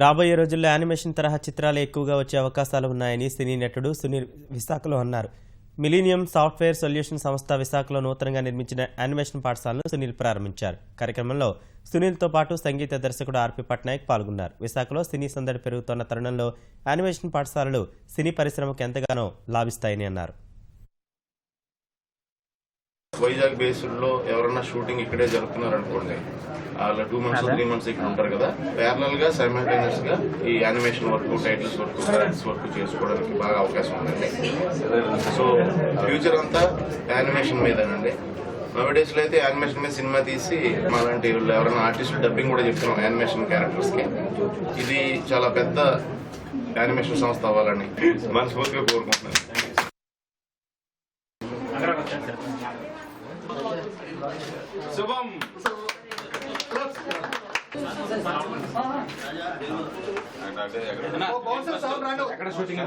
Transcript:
రాబోయే రోజుల్లో యానిమేషన్ తరహా చిత్రాలు ఎక్కువగా వచ్చే అవకాశాలు ఉన్నాయని సినీ నటుడు సునీల్ విశాఖలో అన్నారు. మిలీనియం సాఫ్ట్వేర్ సొల్యూషన్ సంస్థ విశాఖలో నూతనంగా నిర్మించిన యానిమేషన్ పాఠశాలను సునీల్ ప్రారంభించారు. కార్యక్రమంలో సునీల్తో పాటు సంగీత దర్శకుడు ఆర్పి పట్నాయక్ పాల్గొన్నారు. విశాఖలో సినీ సందడి పెరుగుతున్న తరుణంలో యానిమేషన్ పాఠశాలలు సినీ పరిశ్రమకు ఎంతగానో లాభిస్తాయని అన్నారు. వైజాగ్ బేస్డ్లో ఎవరన్నా షూటింగ్ ఇక్కడే జరుపుతున్నారు అనుకోండి, అలా 2 months 3 months ఇక్కడ ఉంటారు కదా, ప్యారలల్ గా సైమల్టేనియస్ గా ఈ animation work, titles work, characters work చేసుకోవడానికి బాగా అవకాశం ఉందండి. సో ఫ్యూచర్ అంతా యానిమేషన్ మీదేనండి. నవడేస్ లో అయితే యానిమేషన్ మీద సినిమా తీసి మాలాంటి ఎవరైనా ఆర్టిస్టులు డబ్బింగ్ కూడా చెప్తున్నాం యానిమేషన్ క్యారెక్టర్స్ కి. ఇది చాలా పెద్ద యానిమేషన్ సంస్థ అవ్వాలని మనస్ఫూర్తిగా కోరుకుంటున్నాను. శుభం. ఎక్కడ షూటింగ్?